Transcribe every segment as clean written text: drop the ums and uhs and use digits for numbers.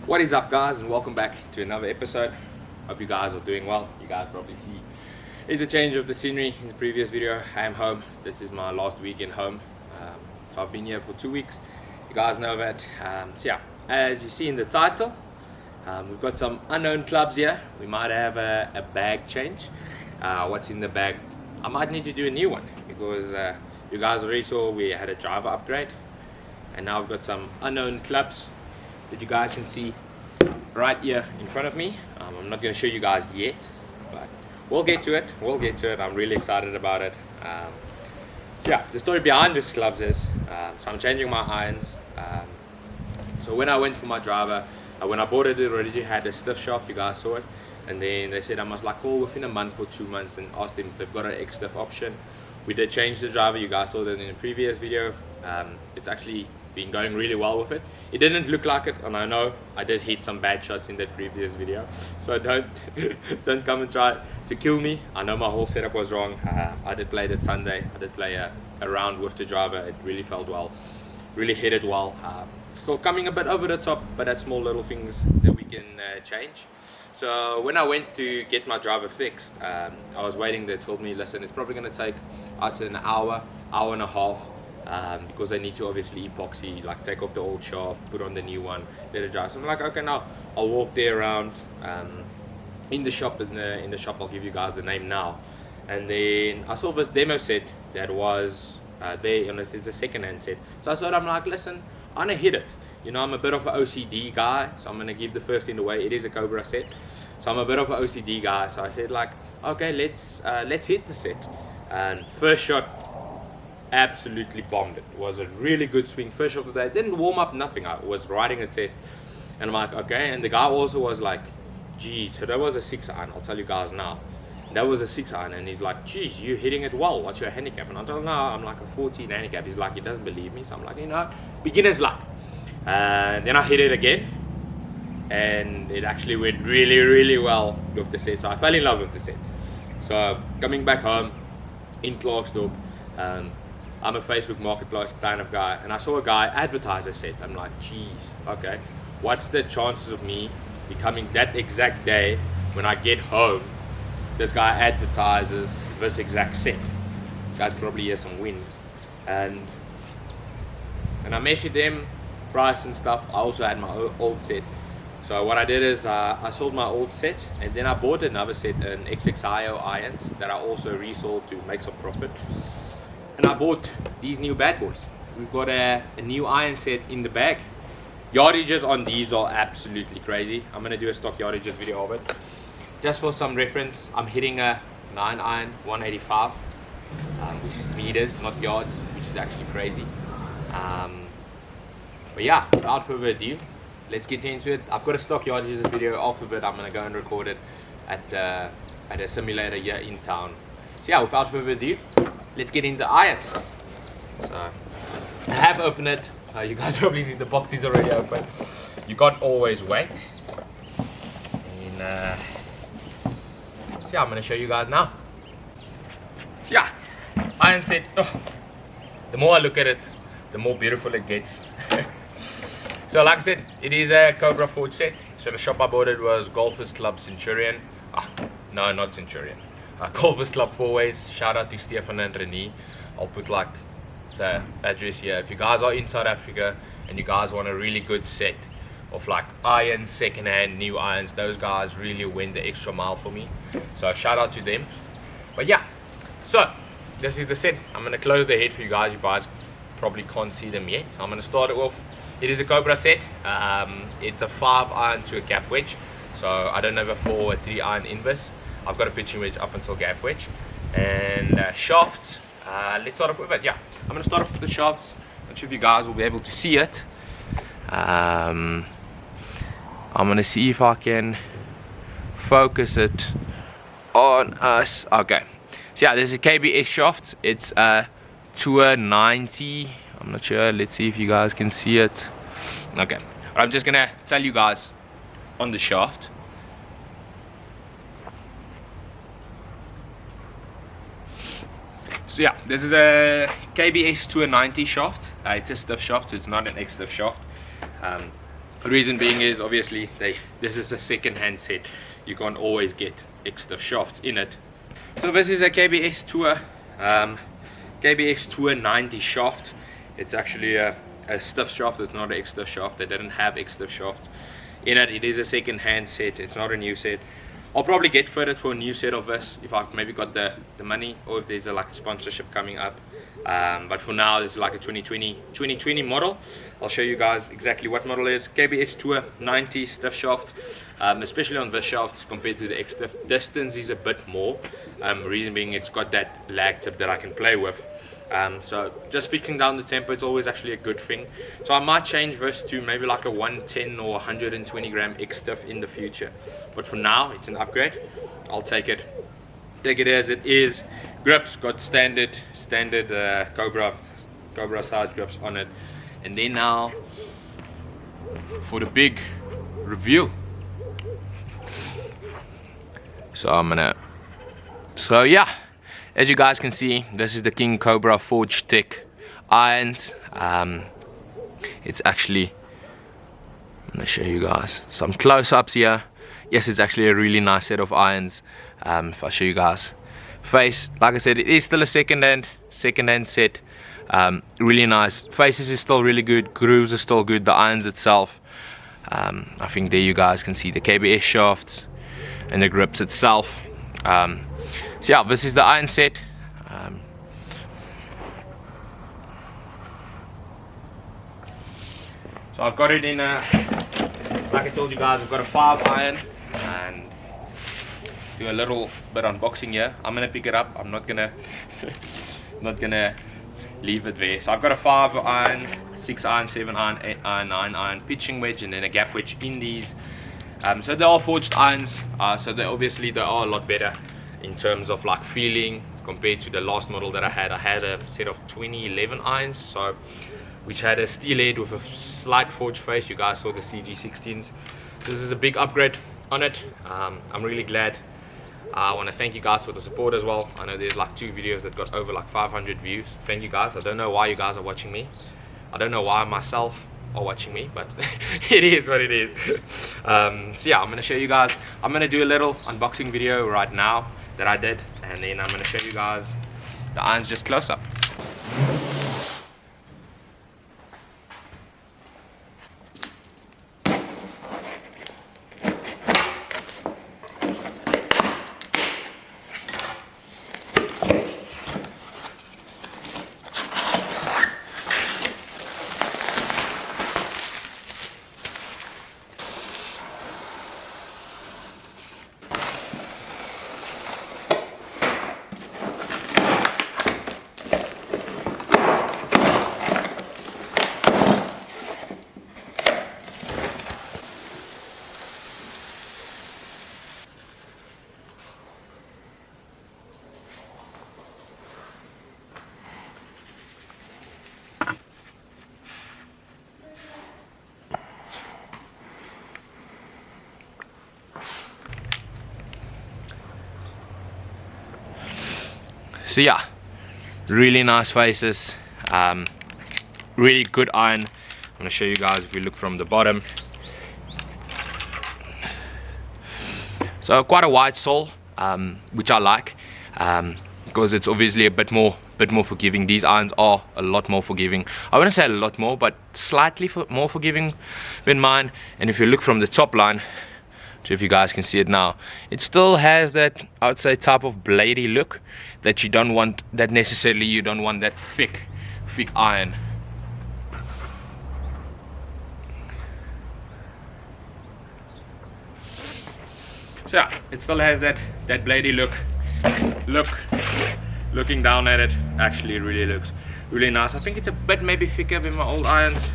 What is up, guys, and welcome back to another episode. Hope you guys are doing well. You guys probably see it's a change of the scenery in the previous video. I am home. This is my last weekend home. So I've been here for 2 weeks. You guys know that. So yeah, as you see in the title, we've got some unknown clubs here. We might have a bag change. What's in the bag? I might need to do a new one because you guys already saw we had a driver upgrade, and now I've got some unknown clubs that you guys can see right here in front of me. I'm not going to show you guys yet, but we'll get to it. I'm really excited about it. So yeah, the story behind these clubs is so I'm changing my irons. So when I went for my driver, when I bought it, it already had a stiff shaft. You guys saw it, and then they said I must like call within a month or 2 months and ask them if they've got an X stiff option. We did change the driver. You guys saw that in the previous video. It's actually been going really well with it. It didn't look like it, and I know I did hit some bad shots in that previous video, so don't don't come and try to kill me. I know my whole setup was wrong. I did play that Sunday. I did play a round with the driver. It really felt well, really hit it well. Still coming a bit over the top, but that's small little things that we can change. So when I went to get my driver fixed, I was waiting. They told me, listen, it's probably going to take, I'd say, an hour and a half, because they need to obviously epoxy, like take off the old shaft, put on the new one, let it dry. So I'm like, okay, now I'll walk there around in the shop. In the shop, I'll give you guys the name now. And then I saw this demo set that was there, and it's a second-hand set. So I thought, I'm like, listen, I'm gonna hit it. You know, I'm a bit of an OCD guy, so I'm gonna give the first in the way. It is a Cobra set, so I'm a bit of an OCD guy. So I said, like, okay, let's hit the set. And first shot, absolutely bombed it. It was a really good swing. First shot of the day. Didn't warm up, nothing. I was riding a test, and I'm like, okay. And the guy also was like, geez, so that was a 6-iron. I'll tell you guys now. That was a 6-iron, and he's like, geez, you're hitting it well. What's your handicap? And I told him, no, I'm like a 14 handicap. He's like, he doesn't believe me. So I'm like, you know, beginner's luck. And then I hit it again, and it actually went really, really well with the set. So I fell in love with the set. So coming back home in Clarksdorp, I'm a Facebook Marketplace kind of guy, and I saw a guy advertise a set. I'm like, geez, okay, what's the chances of me becoming that exact day when I get home? This guy advertises this exact set. You guys probably hear some wind, and I measured them, price and stuff. I also had my old set. So what I did is I sold my old set, and then I bought another set, an XXIO irons that I also resold to make some profit. And I bought these new bad boys. We've got a new iron set in the bag. Yardages on these are absolutely crazy. I'm gonna do a stock yardages video of it. Just for some reference, I'm hitting a 9-iron 185, which is meters, not yards, which is actually crazy. But yeah, without further ado, let's get into it. I've got a stock yardages video off of it. I'm gonna go and record it at a simulator here in town. So yeah, without further ado, let's get into irons. So I have opened it. You guys probably see the box is already open. You can't always wait. And so yeah, I'm gonna show you guys now. So yeah, iron set. Oh, the more I look at it, the more beautiful it gets. So like I said, it is a Cobra forge set. So the shop I bought it was Golfers Club Centurion. No, not Centurion. Golfers Club 4Ways. Shout out to Stefan and Renee. I'll put like the address here. If you guys are in South Africa and you guys want a really good set of like irons, second-hand, new irons, those guys really went the extra mile for me. So shout out to them. But yeah, so this is the set. I'm gonna close the head for you guys. You guys probably can't see them yet. So I'm gonna start it off. It is a Cobra set. It's a 5-iron to a gap wedge. So I don't have a 4 or a 3-iron inverse. I've got a pitching wedge up until gap wedge. And shafts, let's start off with it. Yeah, I'm going to start off with the shafts. Not sure if you guys will be able to see it. I'm going to see if I can focus it on us. Okay, so yeah, there's a KBS shaft. It's a Tour 90. I'm not sure. Let's see if you guys can see it. Okay, I'm just going to tell you guys on the shaft. So yeah, this is a KBS Tour 90 shaft. It's a stiff shaft, so it's not an X stiff shaft. Reason being is obviously this is a second-hand set. You can't always get extra shafts in it. So this is a KBS Tour KBS Tour 90 shaft. It's actually a stiff shaft. It's not an X-stiff shaft. They didn't have X-stiff shafts in it. It is a second-hand set. It's not a new set. I'll probably get fitted for a new set of this if I've maybe got the money, or if there's like a sponsorship coming up. But for now, it's like a 2020 model. I'll show you guys exactly what model it is. KBS Tour 90 stiff shaft, especially on this shaft compared to the X-stiff. Distance is a bit more. Reason being, it's got that lag tip that I can play with. So just fixing down the tempo, it's always actually a good thing. So I might change this to maybe like a 110 or 120 gram X-stiff in the future. But for now, it's an upgrade. I'll take it as it is. Grips got standard Cobra size grips on it. And then now for the big reveal. So yeah, as you guys can see, this is the King Cobra Forged Tech irons. It's actually, I'm gonna show you guys some close-ups here. Yes, it's actually a really nice set of irons. If I show you guys face, like I said, it is still a second-hand set. Really nice. Faces is still really good. Grooves are still good. The irons itself, I think there you guys can see the KBS shafts and the grips itself. So yeah, this is the iron set. So I've got it in a, like I told you guys, I've got a 5 iron, and do a little bit unboxing here. I'm gonna pick it up. I'm not gonna leave it there. So I've got a 5 iron, 6 iron, 7 iron, 8 iron, 9 iron pitching wedge, and then a gap wedge in these. So they're all forged irons. So they are a lot better in terms of like feeling compared to the last model that I had. I had a set of 2011 irons, so which had a steel head with a slight forged face. You guys saw the CG16s. So this is a big upgrade on it. I'm really glad. I want to thank you guys for the support as well. I know there's like 2 videos that got over like 500 views. Thank you guys. I don't know why you guys are watching me. I don't know why myself are watching me, but it is what it is. So yeah, I'm going to show you guys. I'm going to do a little unboxing video right now that I did, and then I'm going to show you guys the irons just close up. So yeah, really nice faces, really good iron. I'm going to show you guys if we look from the bottom. So quite a wide sole, which I like, because it's obviously a bit more forgiving. These irons are a lot more forgiving. I wouldn't say a lot more, but slightly more forgiving than mine. And if you look from the top line, so if you guys can see it now, it still has that, I would say, type of bladey look that you don't want, that necessarily you don't want that thick iron. So yeah, it still has that bladey look. Looking down at it, actually it really looks really nice. I think it's a bit maybe thicker than my old irons,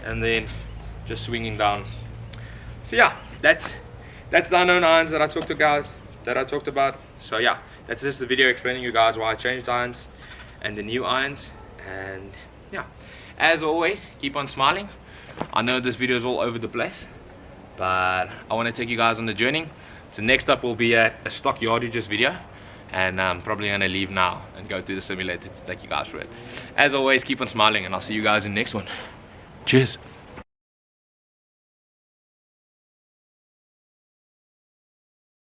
and then just swinging down. So yeah, that's the unknown irons that I talked about. So yeah, that's just the video explaining you guys why I changed irons and the new irons. And yeah, as always, keep on smiling. I know this video is all over the place, but I want to take you guys on the journey. So next up will be a stock yardages video, and I'm probably going to leave now and go through the simulator to take you guys through it. As always, keep on smiling, and I'll see you guys in the next one. Cheers.